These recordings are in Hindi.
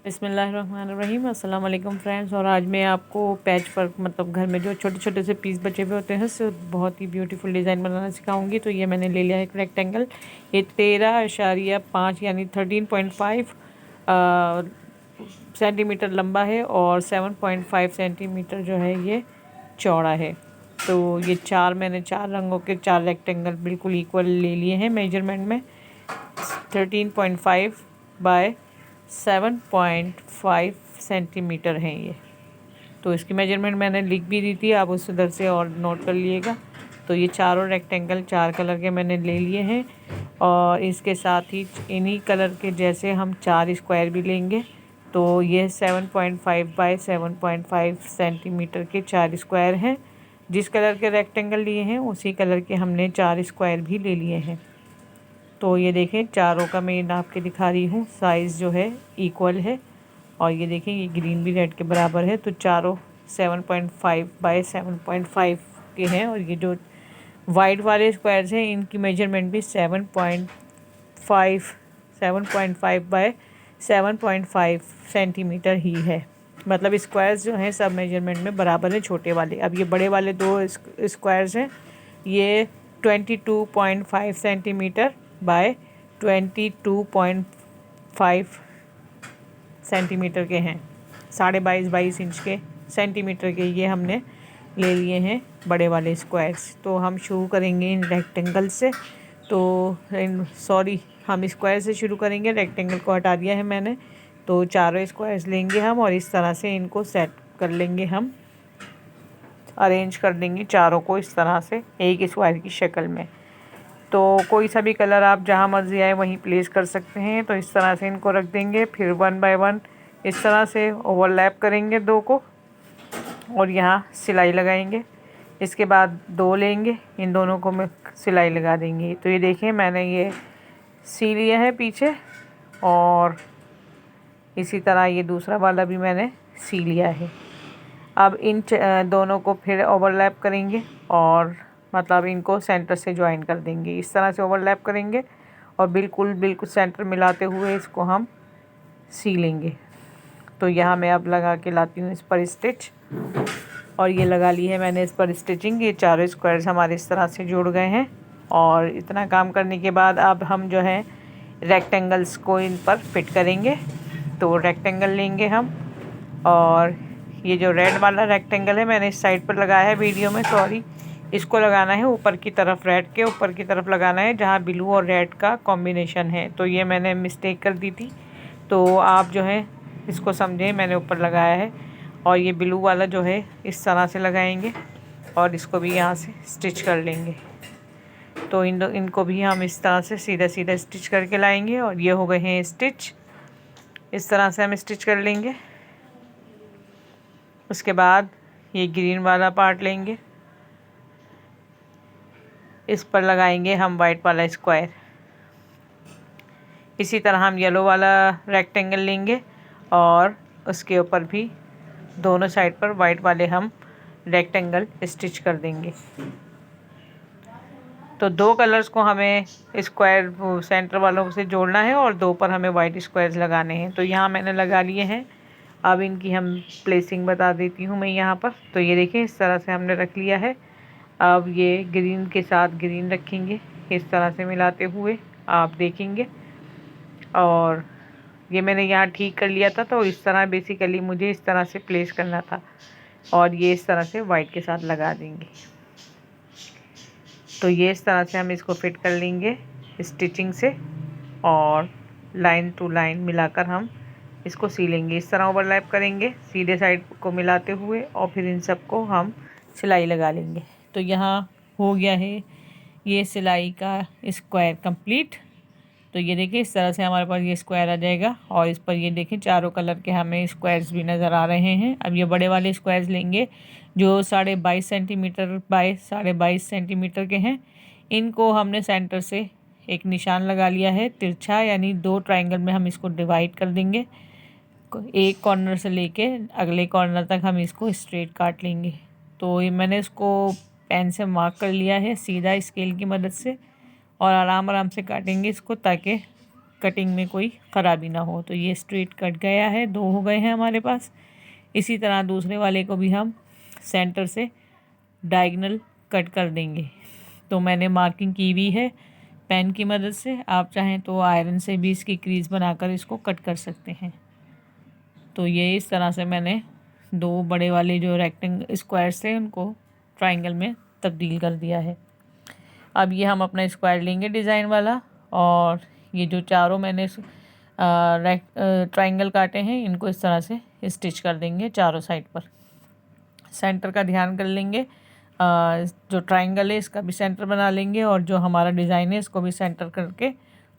बिस्मिल्लाहिर्रहमानिर्रहीम। अस्सलाम वालेकुम फ्रेंड्स। और आज मैं आपको पैच वर्क मतलब घर में जो छोटे छोटे से पीस बचे हुए होते हैं उससे बहुत ही ब्यूटीफुल डिज़ाइन बनाना सिखाऊंगी। तो ये मैंने ले लिया है एक रेक्टेंगल। ये 13.5 यानी 13.5 सेंटीमीटर लंबा है और 7.5 सेंटीमीटर जो है ये चौड़ा है। तो ये मैंने चार रंगों के चार रेक्टेंगल बिल्कुल इक्वल ले लिए हैं मेजरमेंट में। 13.5 बाय 7.5 सेंटीमीटर हैं ये। तो इसकी मेजरमेंट मैंने लिख भी दी थी, आप उस उधर से और नोट कर लिएगा। तो ये चारों रेक्टेंगल चार कलर के मैंने ले लिए हैं और इसके साथ ही इन्हीं कलर के जैसे हम चार स्क्वायर भी लेंगे। तो ये 7.5 बाय 7.5 सेंटीमीटर के चार स्क्वायर हैं। जिस कलर के रेक्टेंगल लिए हैं उसी कलर के हमने चार स्क्वायर भी ले लिए हैं। तो ये देखें चारों का मैं नाप के दिखा रही हूँ, साइज़ जो है इक्वल है। और ये देखें ये ग्रीन भी रेड के बराबर है। तो चारों 7.5 बाय 7.5 के हैं। और ये जो वाइट वाले स्क्वायर्स हैं इनकी मेजरमेंट भी 7.5 बाय 7.5 सेंटीमीटर ही है। मतलब स्क्वायर्स जो हैं सब मेजरमेंट में बराबर है छोटे वाले। अब ये बड़े वाले दो स्क्वायर्स हैं, ये 22.5 सेंटीमीटर बाय 22.5 सेंटीमीटर के हैं। 22.5 इंच के सेंटीमीटर के ये हमने ले लिए हैं बड़े वाले स्क्वायर्स। तो हम शुरू करेंगे इन रेक्टेंगल से। हम स्क्वायर से शुरू करेंगे। रेक्टेंगल को हटा दिया है मैंने। तो चारों स्क्वायर्स लेंगे हम और इस तरह से इनको सेट कर लेंगे, हम अरेंज कर देंगे चारों को इस तरह से एक स्क्वायर की शक्ल में। तो कोई सा भी कलर आप जहाँ मर्जी आए वहीं प्लेस कर सकते हैं। तो इस तरह से इनको रख देंगे, फिर 1 बाय 1 इस तरह से ओवरलैप करेंगे दो को और यहाँ सिलाई लगाएंगे। इसके बाद दो लेंगे, इन दोनों को मैं सिलाई लगा देंगे। तो ये देखें मैंने ये सी लिया है पीछे और इसी तरह ये दूसरा वाला भी मैंने सी लिया है। अब इन दोनों को फिर ओवरलैप करेंगे और मतलब इनको सेंटर से ज्वाइन कर देंगे। इस तरह से ओवरलैप करेंगे और बिल्कुल सेंटर मिलाते हुए इसको हम सी लेंगे। तो यहाँ मैं अब लगा के लाती हूँ इस पर स्टिच। और ये लगा ली है मैंने इस पर स्टिचिंग। ये चारों स्क्वायर्स हमारे इस तरह से जुड़ गए हैं। और इतना काम करने के बाद अब हम जो है रेक्टेंगल्स को इन पर फिट करेंगे। तो रेक्टेंगल लेंगे हम और ये जो रेड वाला रेक्टेंगल है मैंने इस साइड पर लगाया है वीडियो में, सॉरी। इसको लगाना है ऊपर की तरफ, रेड के ऊपर की तरफ लगाना है जहाँ ब्लू और रेड का कॉम्बिनेशन है। तो ये मैंने मिस्टेक कर दी थी, तो आप जो है इसको समझें, मैंने ऊपर लगाया है। और ये ब्लू वाला जो है इस तरह से लगाएंगे और इसको भी यहाँ से स्टिच कर लेंगे। तो इनको भी हम इस तरह से सीधा सीधा स्टिच करके लाएंगे। और ये हो गए हैं स्टिच। इस तरह से हम स्टिच कर लेंगे। उसके बाद ये ग्रीन वाला पार्ट लेंगे, इस पर लगाएंगे हम वाइट वाला स्क्वायर। इसी तरह हम येलो वाला रेक्टेंगल लेंगे और उसके ऊपर भी दोनों साइड पर वाइट वाले हम रेक्टेंगल स्टिच कर देंगे। तो दो कलर्स को हमें स्क्वायर सेंटर वालों से जोड़ना है और दो पर हमें वाइट स्क्वायर्स लगाने हैं। तो यहाँ मैंने लगा लिए हैं। अब इनकी हम प्लेसिंग बता देती हूँ मैं यहाँ पर। तो ये देखिए इस तरह से हमने रख लिया है। अब ये ग्रीन के साथ ग्रीन रखेंगे इस तरह से मिलाते हुए, आप देखेंगे। और ये मैंने यहाँ ठीक कर लिया था। तो इस तरह बेसिकली मुझे इस तरह से प्लेस करना था और ये इस तरह से वाइट के साथ लगा देंगे। तो ये इस तरह से हम इसको फिट कर लेंगे स्टिचिंग से और लाइन टू लाइन मिलाकर हम इसको सिलेंगे। इस तरह ओवरलैप करेंगे सीधे साइड को मिलाते हुए और फिर इन सबको हम सिलाई लगा लेंगे। तो यहाँ हो गया है ये सिलाई का स्क्वायर कंप्लीट। तो ये देखिए इस तरह से हमारे पास ये स्क्वायर आ जाएगा और इस पर ये देखें चारों कलर के हमें स्क्वायर्स भी नज़र आ रहे हैं। अब ये बड़े वाले स्क्वायर्स लेंगे जो 22.5 सेंटीमीटर बाय 22.5 सेंटीमीटर के हैं। इनको हमने सेंटर से एक निशान लगा लिया है तिरछा, यानी दो ट्रायंगल में हम इसको डिवाइड कर देंगे। एक कॉर्नर से लेके अगले कॉर्नर तक हम इसको स्ट्रेट काट लेंगे। तो ये मैंने इसको पेन से मार्क कर लिया है सीधा स्केल की मदद से और आराम आराम से काटेंगे इसको ताकि कटिंग में कोई ख़राबी ना हो। तो ये स्ट्रेट कट गया है, 2 हो गए हैं हमारे पास। इसी तरह दूसरे वाले को भी हम सेंटर से डायगोनल कट कर देंगे। तो मैंने मार्किंग की हुई है पेन की मदद से, आप चाहें तो आयरन से भी इसकी क्रीज बनाकर इसको कट कर सकते हैं। तो ये इस तरह से मैंने 2 बड़े वाले जो रेक्टेंगल स्क्वायर्स थे उनको ट्रायंगल में तब्दील कर दिया है। अब ये हम अपना स्क्वायर लेंगे डिज़ाइन वाला, और ये जो चारों मैंने ट्रायंगल काटे हैं इनको इस तरह से स्टिच कर देंगे चारों साइड पर। सेंटर का ध्यान कर लेंगे, जो ट्रायंगल है इसका भी सेंटर बना लेंगे, और जो हमारा डिज़ाइन है इसको भी सेंटर करके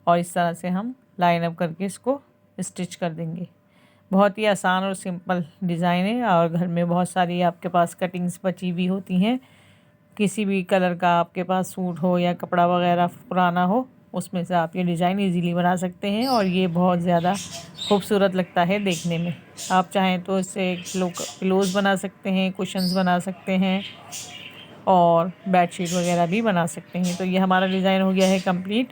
और इस तरह से हम लाइन अप करके इसको स्टिच कर देंगे। बहुत ही आसान और सिंपल डिज़ाइन है, और घर में बहुत सारी आपके पास कटिंग्स बची हुई होती हैं। किसी भी कलर का आपके पास सूट हो या कपड़ा वगैरह पुराना हो, उसमें से आप ये डिज़ाइन इजीली बना सकते हैं, और ये बहुत ज़्यादा खूबसूरत लगता है देखने में। आप चाहें तो इससे पिलोज़ बना सकते हैं, कुशन्स बना सकते हैं, और बेडशीट वगैरह भी बना सकते हैं। तो ये हमारा डिज़ाइन हो गया है कंप्लीट।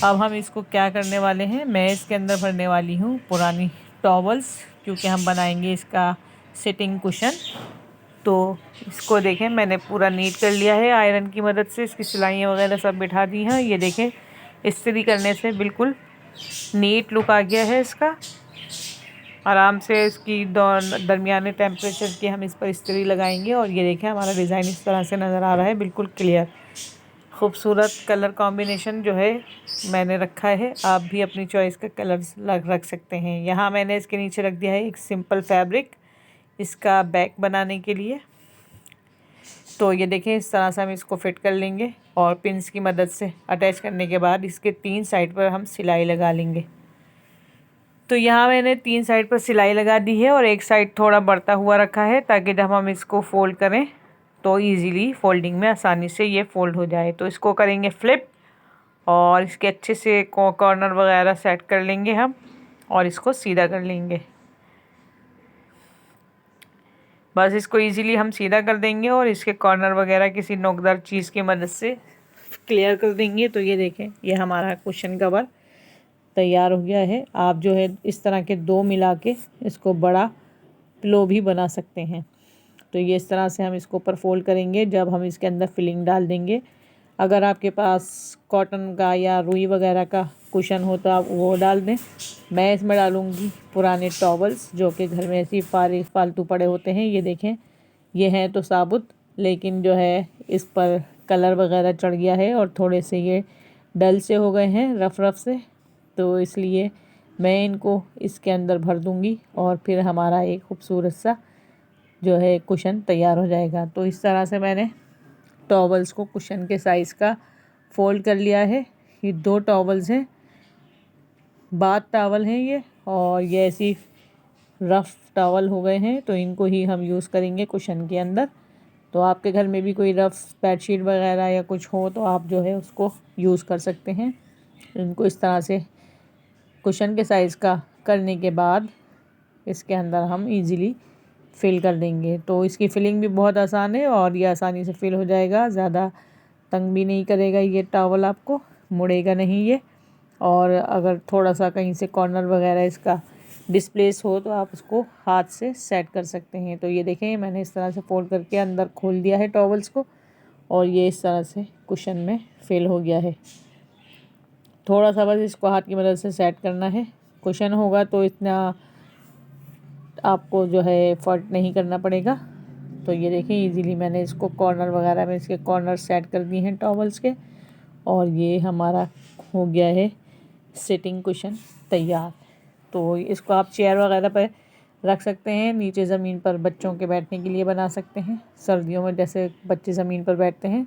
अब हम इसको क्या करने वाले हैं, मैं इसके अंदर भरने वाली हूँ पुरानी टॉवल्स, क्योंकि हम बनाएंगे इसका सिटिंग कुशन। तो इसको देखें, मैंने पूरा नीट कर लिया है आयरन की मदद से, इसकी सिलाइयाँ वगैरह सब बिठा दी हैं। ये देखें, इस्त्री करने से बिल्कुल नीट लुक आ गया है इसका। आराम से इसकी दरमियाने टेम्परेचर की हम इस पर इस्त्री लगाएंगे, और ये देखें हमारा डिज़ाइन इस तरह से नज़र आ रहा है, बिल्कुल क्लियर। खूबसूरत कलर कॉम्बिनेशन जो है मैंने रखा है, आप भी अपनी चॉइस का कलर्स रख सकते हैं। यहाँ मैंने इसके नीचे रख दिया है एक सिंपल फैब्रिक इसका बैक बनाने के लिए। तो ये देखें, इस तरह से हम इसको फिट कर लेंगे, और पिन्स की मदद से अटैच करने के बाद इसके 3 साइड पर हम सिलाई लगा लेंगे। तो यहाँ मैंने 3 साइड पर सिलाई लगा दी है, और एक साइड थोड़ा बढ़ता हुआ रखा है, ताकि जब हम इसको फ़ोल्ड करें तो इजीली फोल्डिंग में आसानी से ये फ़ोल्ड हो जाए। तो इसको करेंगे फ्लिप, और इसके अच्छे से कॉर्नर वगैरह सेट कर लेंगे हम, और इसको सीधा कर लेंगे। बस इसको इजीली हम सीधा कर देंगे, और इसके कॉर्नर वगैरह किसी नोकदार चीज़ की मदद से क्लियर कर देंगे। तो ये देखें, ये हमारा कुशन कवर तैयार हो गया है। आप जो है इस तरह के 2 मिला के इसको बड़ा पिलो भी बना सकते हैं। तो ये इस तरह से हम इसको ऊपर फोल्ड करेंगे जब हम इसके अंदर फिलिंग डाल देंगे। अगर आपके पास कॉटन का या रुई वगैरह का कुशन हो तो आप वो डाल दें। मैं इसमें डालूँगी पुराने टॉवल्स, जो कि घर में ऐसी फालतू पड़े होते हैं। ये देखें, ये हैं तो साबुत, लेकिन जो है इस पर कलर वगैरह चढ़ गया है, और थोड़े से ये डल से हो गए हैं, रफ से। तो इसलिए मैं इनको इसके अंदर भर दूँगी, और फिर हमारा एक खूबसूरत सा जो है कुशन तैयार हो जाएगा। तो इस तरह से मैंने टॉवल्स को कुशन के साइज़ का फ़ोल्ड कर लिया है। ये 2 टॉवल्स हैं, बाथ टॉवल हैं ये, और ये ऐसी रफ़ टॉवल हो गए हैं, तो इनको ही हम यूज़ करेंगे कुशन के अंदर। तो आपके घर में भी कोई रफ़ बेडशीट वगैरह या कुछ हो तो आप जो है उसको यूज़ कर सकते हैं। इनको इस तरह से कुशन के साइज़ का करने के बाद इसके अंदर हम इजीली फिल कर देंगे। तो इसकी फिलिंग भी बहुत आसान है, और ये आसानी से फिल हो जाएगा, ज़्यादा तंग भी नहीं करेगा ये टॉवल, आपको मुड़ेगा नहीं ये। और अगर थोड़ा सा कहीं से कॉर्नर वगैरह इसका डिस्प्लेस हो तो आप उसको हाथ से सेट कर सकते हैं। तो ये देखें, मैंने इस तरह से फोल्ड करके अंदर खोल दिया है टॉवल्स को, और ये इस तरह से कुशन में फिल हो गया है। थोड़ा सा बस इसको हाथ की मदद से सेट करना है। कुशन होगा तो इतना आपको जो है एफर्ट नहीं करना पड़ेगा। तो ये देखें, इजीली मैंने इसको कॉर्नर वगैरह में इसके कॉर्नर सेट कर दिए हैं टॉवल्स के, और ये हमारा हो गया है सिटिंग कुशन तैयार। तो इसको आप चेयर वगैरह पर रख सकते हैं, नीचे ज़मीन पर बच्चों के बैठने के लिए बना सकते हैं। सर्दियों में जैसे बच्चे ज़मीन पर बैठते हैं,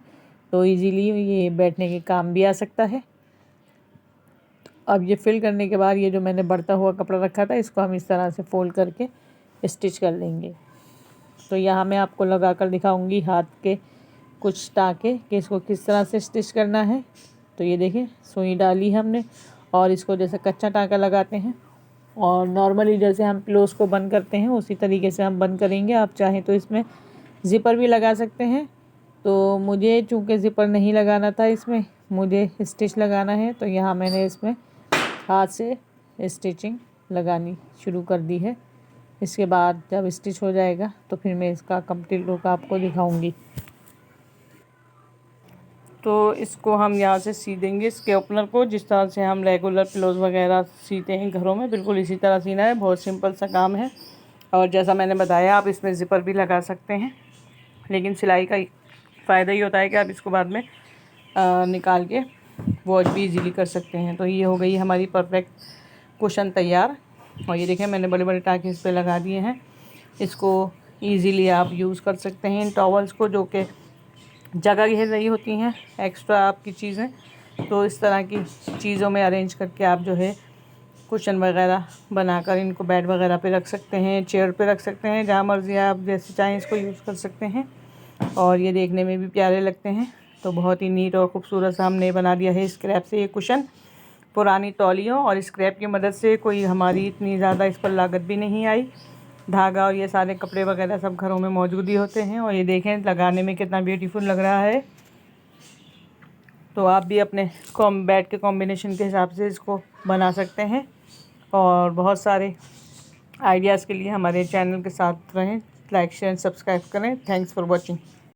तो इजीली ये बैठने के काम भी आ सकता है। अब ये फिल करने के बाद ये जो मैंने बढ़ता हुआ कपड़ा रखा था, इसको हम इस तरह से फोल्ड करके स्टिच कर लेंगे। तो यहाँ मैं आपको लगा कर दिखाऊंगी हाथ के कुछ टाँके कि इसको किस तरह से स्टिच करना है। तो ये देखें, सुई डाली हमने, और इसको जैसे कच्चा टाँका लगाते हैं, और नॉर्मली जैसे हम पिलोस को बंद करते हैं उसी तरीके से हम बंद करेंगे। आप चाहें तो इसमें ज़िपर भी लगा सकते हैं। तो मुझे चूँकि ज़िपर नहीं लगाना था, इसमें मुझे स्टिच लगाना है, तो यहाँ मैंने इसमें हाथ से स्टिचिंग लगानी शुरू कर दी है। इसके बाद जब स्टिच हो जाएगा तो फिर मैं इसका कंप्लीट लुक आपको दिखाऊंगी। तो इसको हम यहाँ से सी देंगे इसके ओपनर को, जिस तरह से हम रेगुलर पिलोज वगैरह सीते हैं घरों में, बिल्कुल इसी तरह सीना है। बहुत सिंपल सा काम है। और जैसा मैंने बताया आप इसमें ज़िपर भी लगा सकते हैं, लेकिन सिलाई का फ़ायदा ये होता है कि आप इसको बाद में निकाल के वॉश भी इजीली कर सकते हैं। तो ये हो गई हमारी परफेक्ट कुशन तैयार। और ये देखें मैंने बड़े बड़े टाँके इस पर लगा दिए हैं। इसको इजीली आप यूज़ कर सकते हैं इन टॉवल्स को, जो कि जगह घेर रही होती हैं एक्स्ट्रा आपकी चीज़ें। तो इस तरह की चीज़ों में अरेंज करके आप जो है कुशन वगैरह बनाकर इनको बेड वगैरह पे रख सकते हैं, चेयर पे रख सकते हैं, जहाँ मर्ज़ी आप जैसे चाहें इसको यूज़ कर सकते हैं। और ये देखने में भी प्यारे लगते हैं। तो बहुत ही नीट और ख़ूबसूरत सा हमने बना दिया है स्क्रैप से ये कुशन। पुरानी तौलियों और स्क्रैप की मदद से कोई हमारी इतनी ज़्यादा इस पर लागत भी नहीं आई। धागा और ये सारे कपड़े वगैरह सब घरों में मौजूद ही होते हैं। और ये देखें लगाने में कितना ब्यूटीफुल लग रहा है। तो आप भी अपने बेड के कॉम्बिनेशन के हिसाब से इसको बना सकते हैं। और बहुत सारे आइडियाज़ के लिए हमारे चैनल के साथ रहें, लाइक शेयर सब्सक्राइब करें। Thanks for watching.